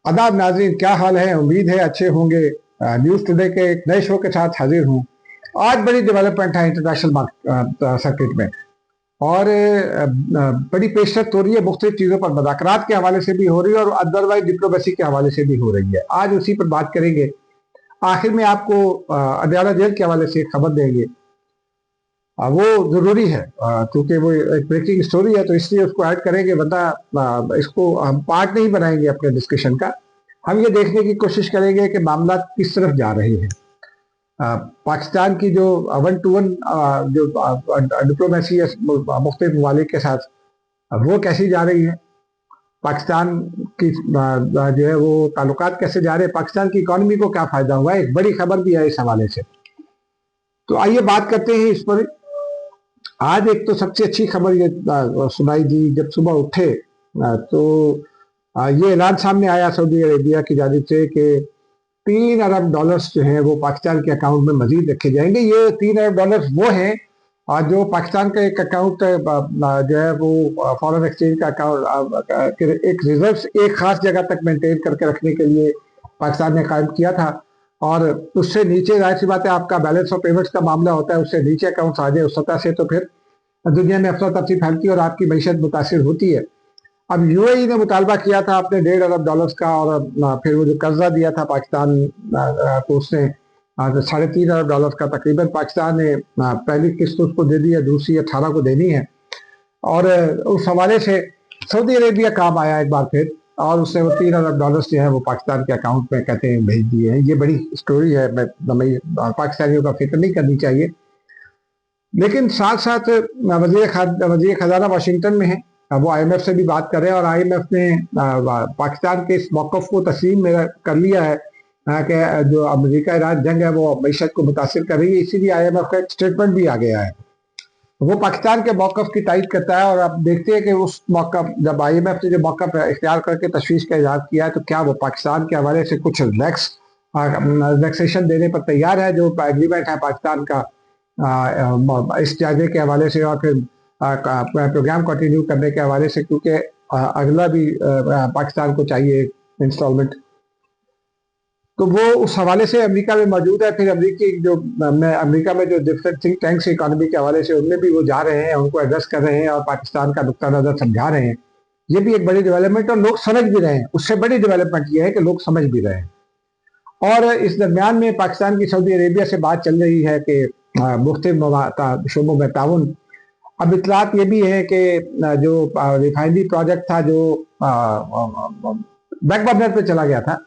आदाब नाज़रीन, क्या हाल है? उम्मीद है अच्छे होंगे। न्यूज़ टुडे के एक नए शो के साथ हाजिर हूँ। आज बड़ी डेवलपमेंट है इंटरनेशनल सर्किट में, और बड़ी पेशरफ हो रही है। मुख्तलिफ चीज़ों पर मुज़ाकरात के हवाले से भी हो रही है और अदरवाइज डिप्लोमेसी के हवाले से भी हो रही है। आज उसी पर बात करेंगे। आखिर में आपको अडयाला जेल के हवाले से खबर देंगे। वो ज़रूरी है क्योंकि वो एक ब्रेकिंग स्टोरी है, तो इसलिए उसको ऐड करेंगे, वरना इसको हम पार्ट नहीं बनाएंगे अपने डिस्कशन का। हम ये देखने की कोशिश करेंगे कि मामला किस तरफ जा रहे हैं। पाकिस्तान की जो 1-to-1 जो डिप्लोमेसी है मुख्तलिफ ममालिक के साथ, वो कैसी जा रही है। पाकिस्तान की जो है वो ताल्लुकात कैसे जा रहे हैं, पाकिस्तान की इकॉनमी को क्या फ़ायदा हुआ है। एक बड़ी खबर भी है इस हवाले से, तो आइए बात करते हैं इस पर। आज एक तो सबसे अच्छी खबर ये सुनाई दी जब सुबह उठे, तो ये ऐलान सामने आया सऊदी अरेबिया की जानिब से कि $3 अरब जो हैं वो पाकिस्तान के अकाउंट में मजीद रखे जाएंगे। ये $3 अरब वो हैं जो पाकिस्तान का एक अकाउंट जो है वो फॉरेन एक्सचेंज का अकाउंट, एक रिजर्व एक खास जगह तक मेंटेन करके रखने के लिए पाकिस्तान ने कायम किया था। और उससे नीचे जाहिर सी बात है, आपका बैलेंस ऑफ पेमेंट्स का मामला होता है, उससे नीचे अकाउंट्स आ जाए उस सतह से, तो फिर दुनिया में अफरा तफरी फैलती है और आपकी मैशत मुतासिर होती है। अब यूएई ने मुतालबा किया था अपने $1.5 अरब का, और फिर वो जो कर्जा दिया था पाकिस्तान को, उसने $3.5 अरब का तकरीबन पाकिस्तान ने पहली किस्त उसको दे दी है, दूसरी 18 को देनी है। और उस हवाले से सऊदी अरेबिया काम आया एक बार फिर, और उसने वो $3 अरब जो है वो पाकिस्तान के अकाउंट में कहते हैं भेज दिए हैं। ये बड़ी स्टोरी है, हमें पाकिस्तानियों का फिक्र नहीं करनी चाहिए। लेकिन साथ साथ वजीर खजाना वाशिंगटन में है, वो IMF से भी बात कर रहे हैं, और IMF ने पाकिस्तान के इस मौक़िफ़ को तस्लीम कर लिया है कि जो अमेरिका ईरान जंग है वो मईशत को मुतासिर कर रही है। इसीलिए IMF का एक स्टेटमेंट भी आ गया है, वो पाकिस्तान के मौक़िफ़ की तायद करता है। और आप देखते हैं कि उस मौक़िफ़, जब IMF ने जो मौक़िफ़ इख्तियार करके तशवीश का इज़हार किया है, तो क्या वो पाकिस्तान के हवाले से कुछ रिलैक्सेशन देने पर तैयार है। जो एग्रीमेंट है पाकिस्तान का इस जायजे के हवाले से, और फिर प्रोग्राम कंटिन्यू करने के हवाले से, क्योंकि अगला भी पाकिस्तान को चाहिए इंस्टॉलमेंट, तो वो उस हवाले से अमेरिका में मौजूद है। फिर अमेरिका में जो डिफरेंट थिंक टैंक्स इकानमी के हवाले से, उनमें भी वो जा रहे हैं, उनको एड्रेस कर रहे हैं और पाकिस्तान का नुक्ता नज़र समझा रहे हैं। ये भी एक बड़ी डेवलपमेंट, और लोग समझ भी रहे हैं। उससे बड़ी डेवलपमेंट ये है कि लोग समझ भी रहे हैं। और इस दरमियान में पाकिस्तान की सऊदी अरेबिया से बात चल रही है कि मुख्तलिफ शोबों में ताउन। अब इतलात ये भी है कि जो रिफाइनरी प्रोजेक्ट था जो बैक बर्नर पे चला गया था,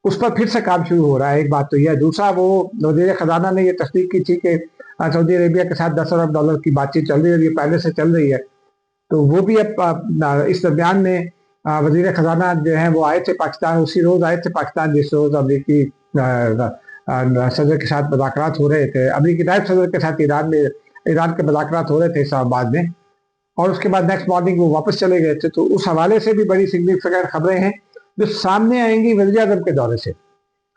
उस पर फिर से काम शुरू हो रहा है। एक बात तो यह है। दूसरा, वो वज़ीर ख़जाना ने ये तस्दीक की थी कि सऊदी अरेबिया के साथ $10 अरब की बातचीत चल रही है, और ये पहले से चल रही है। तो वो भी अब इस दरमियान में वज़ीर ख़जाना जो है वो आए थे पाकिस्तान, उसी रोज़ आए थे पाकिस्तान जिस रोज़ अमरीकी सदर के साथ मुज़ाकरात हो रहे थे, अमरीकी नायब सदर के साथ ईरान के मुज़ाकरात हो रहे थे इस्लामाबाद में, और उसके बाद नेक्स्ट मॉर्निंग वो वापस चले गए थे। तो उस हवाले से भी बड़ी सिग्निफिकेंट खबरें हैं जो सामने आएंगी वज़ीर आज़म के दौरे से।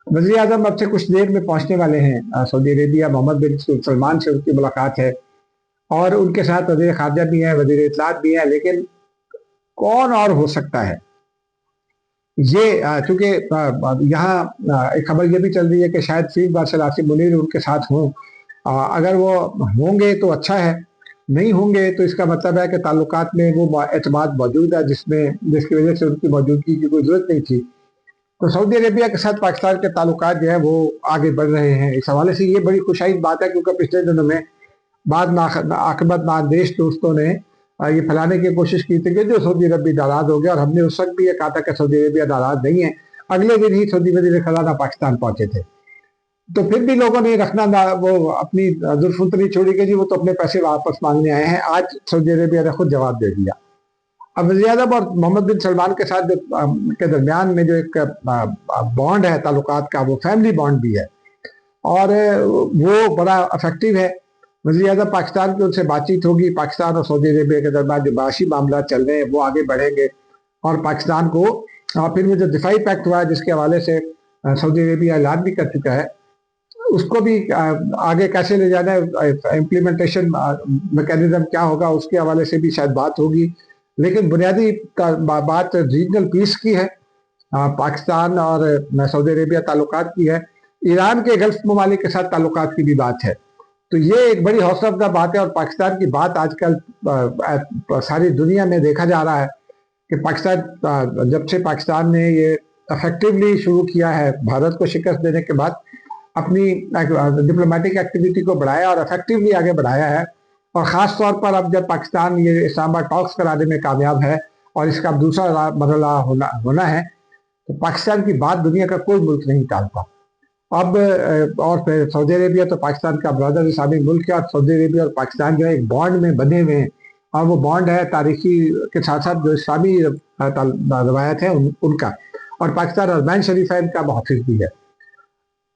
वज़ीर आज़म अब से कुछ देर में पहुंचने वाले हैं सऊदी अरेबिया। मोहम्मद बिन सलमान से उनकी मुलाकात है, और उनके साथ वज़ीर ख़ारजा भी है, वज़ीर इत्तलात भी है। लेकिन कौन और हो सकता है ये, चूंकि यहाँ एक खबर ये भी चल रही है कि शायद फील्ड मार्शल आसिम मुनीर उनके साथ हों। अगर वो होंगे तो अच्छा है, नहीं होंगे तो इसका मतलब है कि ताल्लुकात में वो एतमाद मौजूद है, जिसकी वजह से उनकी मौजूदगी की कोई ज़रूरत नहीं थी। तो सऊदी अरेबिया के साथ पाकिस्तान के ताल्लुकात जो है वो आगे बढ़ रहे हैं। इस हवाले से ये बड़ी खुशाइन बात है, क्योंकि पिछले दिनों में बाद आकबत देश दोस्तों ने ये फैलाने की कोशिश की थी कि जो सऊदी अरब भी नाराज हो गया, और हमने उस वक्त भी ये कहा था कि सऊदी अरेबिया नाराज नहीं है। अगले दिन ही सऊदी वज़ीर ख़ज़ाना पाकिस्तान पहुंचे थे, तो फिर भी लोगों ने रखना वो अपनी जुल्फ़ नहीं छोड़ी कि जी वो तो अपने पैसे वापस मांगने आए हैं। आज सऊदी अरेबिया ने खुद जवाब दे दिया। अब वज़ीर आज़म और मोहम्मद बिन सलमान के साथ के दरमियान में जो एक बॉन्ड है ताल्लुकात का, वो फैमिली बॉन्ड भी है, और वो बड़ा अफेक्टिव है। वज़ीर आज़म पाकिस्तान की उनसे बातचीत होगी, पाकिस्तान और सऊदी अरेबिया के दरमियान जो माशी मामला चल रहे हैं वो आगे बढ़ेंगे, और पाकिस्तान को फिर वो जो दिफाई पैक्ट हुआ है जिसके हवाले से सऊदी अरेबिया ऐलान भी कर चुका है, उसको भी आगे कैसे ले जाना है, इम्प्लीमेंटेशन मैकेनिज्म क्या होगा, उसके हवाले से भी शायद बात होगी। लेकिन बुनियादी बात रीजनल पीस की है, पाकिस्तान और सऊदी अरेबिया ताल्लुकात की है, ईरान के गल्फ ममालिक के साथ ताल्लुकात की भी बात है। तो ये एक बड़ी हौसला अफजा बात है, और पाकिस्तान की बात आजकल सारी दुनिया में देखा जा रहा है कि पाकिस्तान, जब से पाकिस्तान ने ये इफेक्टिवली शुरू किया है भारत को शिकस्त देने के बाद, अपनी डिप्लोमेटिक एक्टिविटी को बढ़ाया और इफेक्टिवली आगे बढ़ाया है। और ख़ास तौर पर अब जब पाकिस्तान ये इस्लामाबाद टॉक्स कराने में कामयाब है और इसका अब दूसरा मरहला होना है, तो पाकिस्तान की बात दुनिया का कोई मुल्क नहीं टालता। अब और फिर सऊदी अरेबिया तो पाकिस्तान का ब्रदर इस्लामिक मुल्क है, और सऊदी अरेबिया और पाकिस्तान जो है एक बॉन्ड में बंधे हुए हैं, और वो बॉन्ड है तारीखी के साथ साथ जो इस्लामी रवायत है उनका, और पाकिस्तान अरमान शरीफ है इनका मुहाफिज भी है।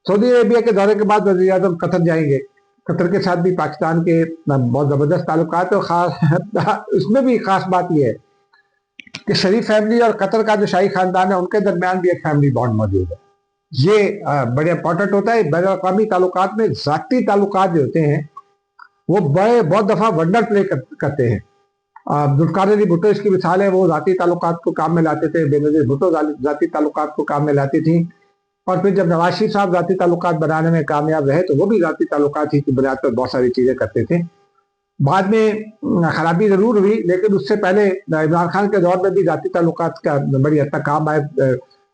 सऊदी अरेबिया के दौरे के बाद वज़ीर आज़म कतर जाएंगे। कतर के साथ भी पाकिस्तान के बहुत ज़बरदस्त ताल्लुकात है, और ख़ास उसमें भी ख़ास बात यह है कि शरीफ फैमिली और कतर का जो शाही खानदान है उनके दरमियान भी एक फैमिली बॉन्ड मौजूद है। ये बड़े इंपॉर्टेंट होता है। बैन अवी ताल्लुकात में ज़ाती ताल्लुकात जो होते हैं वो बहुत दफ़ा वंडर प्ले करते हैं। जुल्फ़िकार अली भुट्टो इसकी मिसाल है, वो ज़ाती ताल्लुकात को काम में लाते थे, बेनज़ीर भुट्टो ज़ाती ताल्लुकात को काम में लाती थी, और फिर जब नवाज शरीफ साहब ज़ाती ताल्लुकात बनाने में कामयाब रहे तो वो भी ज़ाती ताल्लुकात ही की बुनियाद पर बहुत सारी चीज़ें करते थे। बाद में खराबी ज़रूर हुई, लेकिन उससे पहले इमरान खान के दौर में भी ज़ाती ताल्लुकात का बड़ी हद तक काम आए।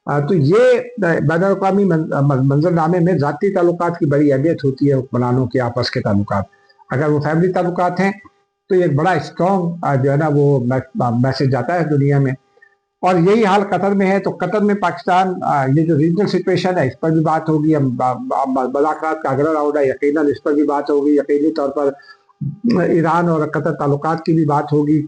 तो ये बैन अवी मंजरनामे में ज़ाती ताल्लुकात की बड़ी अहमियत होती है हुक्मरानों के आपस के ताल्लुकात। अगर वो फैमिली ताल्लुकात हैं तो एक बड़ा स्ट्रॉन्ग जो है ना वो मैसेज जाता है दुनिया में। और यही हाल कतर में है। तो कतर में पाकिस्तान ये जो रीजनल सिचुएशन है इस पर भी बात होगी, मुज़ाकरात का अगला राउंड है, यकीनन इस पर भी बात होगी। यकीनी तौर पर ईरान और कतर ताल्लुकात की भी बात होगी,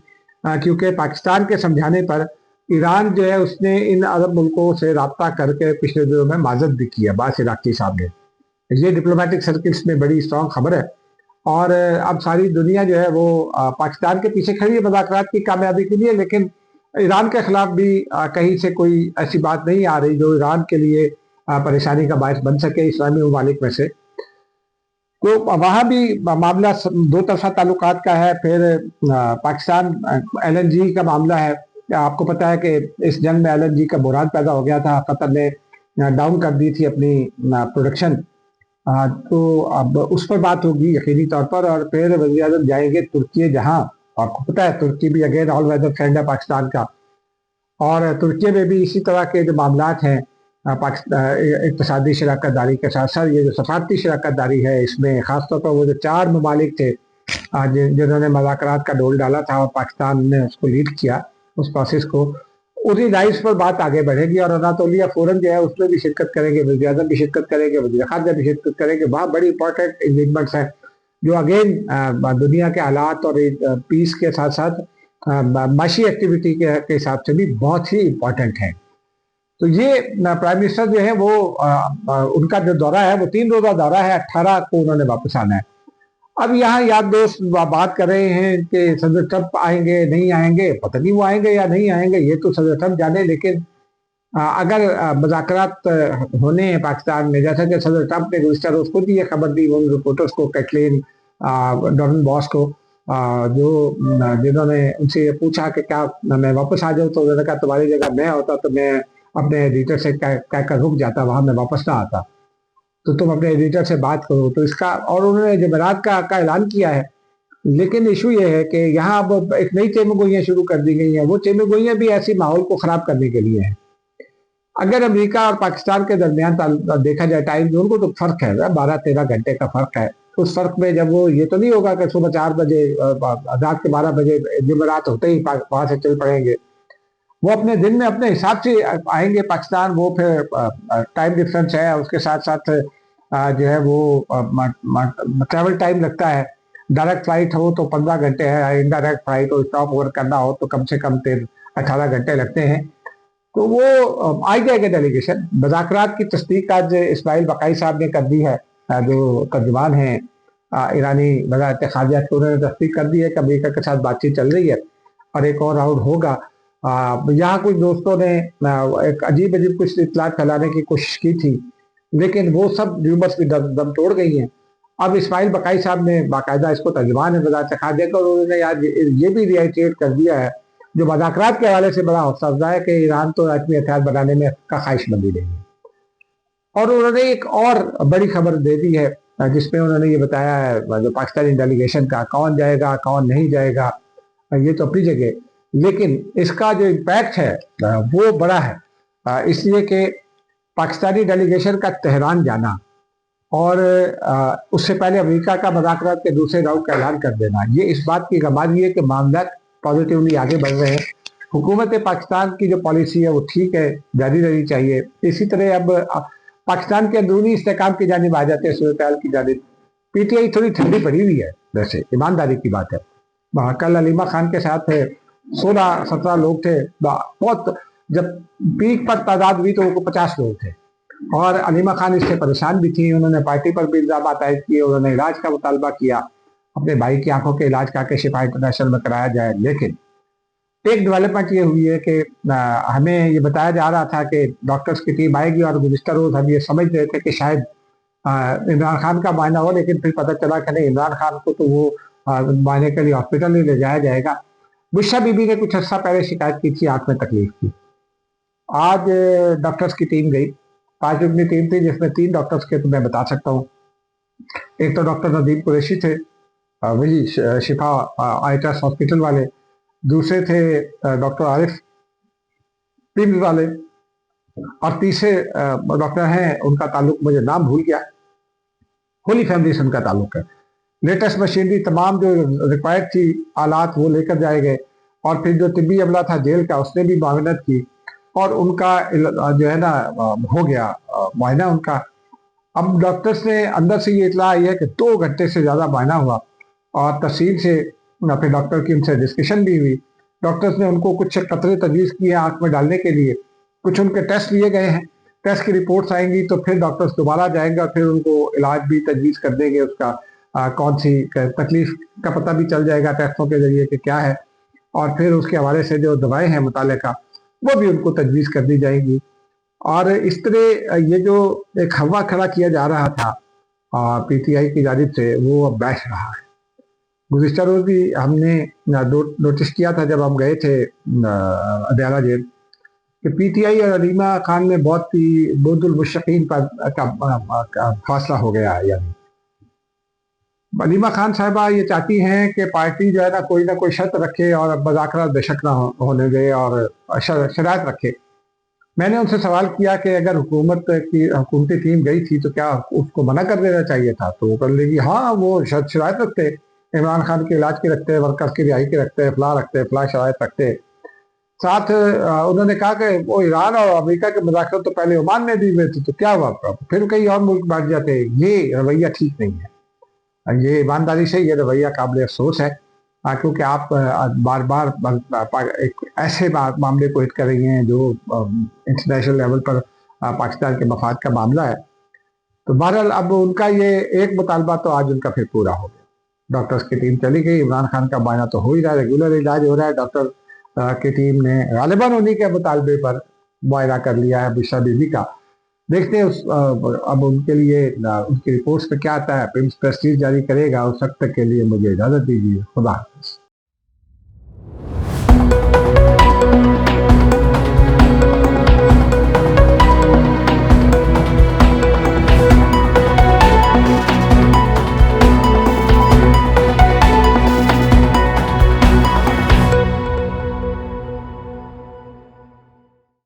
क्योंकि पाकिस्तान के समझाने पर ईरान जो है उसने इन अरब मुल्कों से रब्ता करके पिछले दिनों में माजत भी किया बास इराकी साहब ने। ये डिप्लोमेटिक सर्किल्स में बड़ी स्ट्रॉन्ग खबर है, और अब सारी दुनिया जो है वो पाकिस्तान के पीछे खड़ी है मुज़ाकरात की कामयाबी के लिए, लेकिन ईरान के खिलाफ भी कहीं से कोई ऐसी बात नहीं आ रही जो ईरान के लिए परेशानी का बायस बन सके इस्लामी ममालिक में से। तो वहाँ भी मामला दो तरफा ताल्लुकात का है। फिर पाकिस्तान LNG का मामला है। आपको पता है कि इस जंग में LNG का बुरान पैदा हो गया था, कतर ने डाउन कर दी थी अपनी प्रोडक्शन। तो अब उस पर बात होगी यकीनी तौर पर। और फिर वज़ीर आज़म जाएंगे तुर्की, जहाँ आपको पता है तुर्की भी अगेन ऑल वेदर फ्रेंड है पाकिस्तान का, और तुर्की में भी इसी तरह के जो मामलात हैं इक़्तिसादी शराकत दारी के साथ साथ ये जो सफारती शराकत दारी है, इसमें ख़ासतौर पर वो जो 4 ममालिक थे जिन्होंने मुज़ाकरात का डोल डाला था और पाकिस्तान ने उसको लीड किया उस प्रोसेस को, उसी लाइन्स पर बात आगे बढ़ेगी। और अनातोलिया फोरम जो है उसमें भी शिरकत करेंगे, वज़ीर आज़म भी शिरकत करेंगे, वज़ीर ख़ारजा भी शिरकत करेंगे। वहाँ बड़ी इंपॉर्टेंट एंगेजमेंट्स हैं जो अगेन दुनिया के हालात और पीस के साथ साथ माशी एक्टिविटी के हिसाब से भी बहुत ही इम्पोर्टेंट है। तो ये प्राइम मिनिस्टर जो है वो उनका जो दौरा है वो 3 रोज़ा दौरा है, 18 को उन्होंने वापस आना है। अब यहाँ याद दोस्त बात कर रहे हैं कि सदर ट्रंप आएंगे नहीं आएंगे, पता नहीं वो आएंगे या नहीं आएंगे, ये तो सदर ट्रंप जाने। लेकिन अगर मुज़ाकरात होने हैं पाकिस्तान में, जैसा कि सदर ट्रंप ने गुज़िश्ता रोज़ खुद ये खबर दी उन रिपोर्टर्स को, कैटलीन डॉर्नबॉस को, जो जिन्होंने उनसे पूछा कि क्या मैं वापस आ जाऊँ, तो उन्होंने कहा तुम्हारी जगह मैं होता तो मैं अपने एडिटर से कहकर रुक जाता, वहाँ मैं वापस ना आता, तो तुम अपने एडिटर से बात करो। तो इसका, और उन्होंने जमेरात का ऐलान किया है। लेकिन इशू ये है कि यहाँ अब एक नई चेमगोइयाँ शुरू कर दी गई हैं। वो चेमगोइयाँ भी ऐसी माहौल को ख़राब करने के लिए हैं। अगर अमेरिका और पाकिस्तान के दरमियान देखा जाए टाइम जोन को, तो फ़र्क है 12-13 घंटे का फ़र्क है। उस फ़र्क में जब वो ये तो नहीं होगा कि सुबह 4 बजे रात के 12 बजे जमेरात होते ही वहाँ से चल पड़ेंगे। वो अपने दिन में अपने हिसाब से आएंगे पाकिस्तान। वो फिर टाइम डिफरेंस है, उसके साथ साथ जो है वो ट्रैवल टाइम लगता है। डायरेक्ट फ्लाइट हो तो 15 घंटे है, इनडायरेक्ट फ्लाइट हो स्टॉप ओवर करना हो तो कम से कम 18 घंटे लगते हैं। तो वो आ जाएगा डेलीगेशन। मुज़ाकरात की तस्दीक आज इस्माइल बकाई साहब ने कर दी है, जो तर्जुमान हैं ईरानी वज़ारत ख़ारजा की, उन्होंने तस्दीक कर दी है कि अमेरिका के साथ बातचीत चल रही है और एक और राउंड होगा। यहाँ कुछ दोस्तों ने एक अजीब कुछ इत्तलात फैलाने की कोशिश की थी, लेकिन वो सब र्यूमर्स भी दम तोड़ गई हैं। अब इस्माइल बकाई साहब ने बाकायदा इसको तर्जुमान है वज़ारत ख़ारजा का, और उन्होंने आज ये भी रियाइटेट कर दिया है جو مذاکرات کے حوالے سے بڑا حوصلہ افزا ہے کہ ایران تو ایٹمی ہتھیار بنانے میں کا خواہش مندی نہیں ہے. اور انہوں نے ایک اور بڑی خبر دے دی ہے جس میں انہوں نے یہ بتایا ہے جو پاکستانی ڈیلیگیشن کا کون جائے گا کون نہیں جائے گا یہ تو اپنی جگہ، لیکن اس کا جو امپیکٹ ہے وہ بڑا ہے، اس لیے کہ پاکستانی ڈیلیگیشن کا تہران جانا اور اس سے پہلے امریکہ کا مذاکرات کے دوسرے راؤنڈ کا اعلان کر دینا، یہ اس بات کی گواہی ہے کہ معاملات پازیٹیولی آگے بڑھ رہے ہیں. حکومت پاکستان کی جو پالیسی ہے وہ ٹھیک ہے، جاری رہنی چاہیے. اسی طرح اب پاکستان کے اندرونی استحکام کی جانب آ جاتے ہیں صورتحال کی جانب. پی ٹی آئی تھوڑی ٹھنڈی پڑی ہوئی ہے، ویسے ایمانداری کی بات ہے. کل علیمہ خان کے ساتھ 16-17 لوگ تھے، بہت جب پیک پر تعداد ہوئی تو وہ 50 لوگ تھے، اور علیمہ خان اس سے پریشان بھی تھی. انہوں نے پارٹی پر بھی الزامات عائد کیے، انہوں نے علاج کا مطالبہ کیا، اپنے بھائی کی آنکھوں کے علاج کا کہ شفا انٹرنیشنل میں کرایا جائے. لیکن ایک ڈیولپمنٹ یہ ہوئی ہے کہ ہمیں یہ بتایا جا رہا تھا کہ ڈاکٹرز کی ٹیم آئے گی، اور گزشتہ روز ہم یہ سمجھ رہے تھے کہ شاید عمران خان کا معائنہ ہو، لیکن پھر پتہ چلا کہ نہیں، عمران خان کو تو وہ معائنے کے لیے ہاسپٹل نہیں لے جایا جائے گا. بشرا بی بی نے کچھ عرصہ پہلے شکایت کی تھی آنکھ میں تکلیف کی. آج ڈاکٹرز کی ٹیم گئی، 5 رکنی ٹیم تھی جس میں 3 ڈاکٹرز کے تو میں بتا سکتا ہوں. ایک تو ڈاکٹر ندیم قریشی تھے، وہی شفا آئی ٹرسٹ ہاسپٹل والے. دوسرے تھے ڈاکٹر عارف پنڈ والے، اور تیسرے ڈاکٹر ہیں ان کا تعلق مجھے نام بھول گیا، ہولی فیملی سے ان کا تعلق ہے. لیٹسٹ مشینری تمام جو ریکوائرڈ تھی آلات وہ لے کر جائے گئے، اور پھر جو طبی عملہ تھا جیل کا اس نے بھی معاونت کی، اور ان کا جو ہے نا ہو گیا معائنہ ان کا. اب ڈاکٹرز نے اندر سے یہ اطلاع آئی ہے کہ 2 گھنٹے سے زیادہ معائنہ ہوا، اور تفصیل سے پھر ڈاکٹر کی ان سے ڈسکشن بھی ہوئی. ڈاکٹرز نے ان کو کچھ قطرے تجویز کیے ہیں آنکھ میں ڈالنے کے لیے، کچھ ان کے ٹیسٹ لیے گئے ہیں. ٹیسٹ کی رپورٹس آئیں گی تو پھر ڈاکٹرز دوبارہ جائیں گے اور پھر ان کو علاج بھی تجویز کر دیں گے. اس کا کون سی تکلیف کا پتہ بھی چل جائے گا ٹیسٹوں کے ذریعے کہ کیا ہے، اور پھر اس کے حوالے سے جو دوائیں ہیں متعلقہ وہ بھی ان کو تجویز کر دی جائیں گی. اور اس طرح یہ جو ایک ہوا کھڑا کیا جا رہا تھا پی ٹی آئی کی جانب سے وہ اب بیٹھ رہا ہے. گزشتہ روز بھی ہم نے نوٹس کیا تھا جب ہم گئے تھے ادیالہ جیل کہ پی ٹی آئی اور علیمہ خان میں بہت ہی بود المشقین پر فاصلہ ہو گیا ہے. یعنی علیمہ خان صاحبہ یہ چاہتی ہیں کہ پارٹی جو ہے نا کوئی شرط رکھے اور مذاکرات بے شک نہ ہونے دے اور شرائط رکھے. میں نے ان سے سوال کیا کہ اگر حکومتی ٹیم گئی تھی تو کیا اس کو منع کر دینا چاہیے تھا، تو وہ کر لے گی ہاں وہ شرائط رکھتے، عمران خان کے علاج کے رکھتے، ورکرز کی رہائی کے رکھتے، فلاں شرائط رکھتے. ساتھ انہوں نے کہا کہ وہ ایران اور امریکہ کے مذاکرات تو پہلے عمان میں بھی ہوئے تھے، تو کیا ہوا پھر کئی اور ملک بانٹ جاتے. یہ رویہ ٹھیک نہیں ہے، یہ ایمانداری سے یہ رویہ قابل افسوس ہے، کیونکہ آپ بار بار ایک ایسے معاملے کو ہٹ کر رہی ہیں جو انٹرنیشنل لیول پر پاکستان کے مفاد کا معاملہ ہے. تو بہرحال اب ان کا یہ ایک مطالبہ تو آج ان کا پھر پورا ہو گیا. ڈاکٹرز کی ٹیم چلی گئی، عمران خان کا معائنہ تو ہو ہی رہا ہے، ریگولر علاج ہو رہا ہے. ڈاکٹر کی ٹیم نے غالباً انہی کے مطالبے پر معائنہ کر لیا ہے بشرا بی بی کا. دیکھتے ہیں اب ان کے لیے ان کی رپورٹس پہ کیا آتا ہے. پریسٹیج جاری کرے گا. اس وقت تک کے لیے مجھے اجازت دیجیے. خدا حافظ.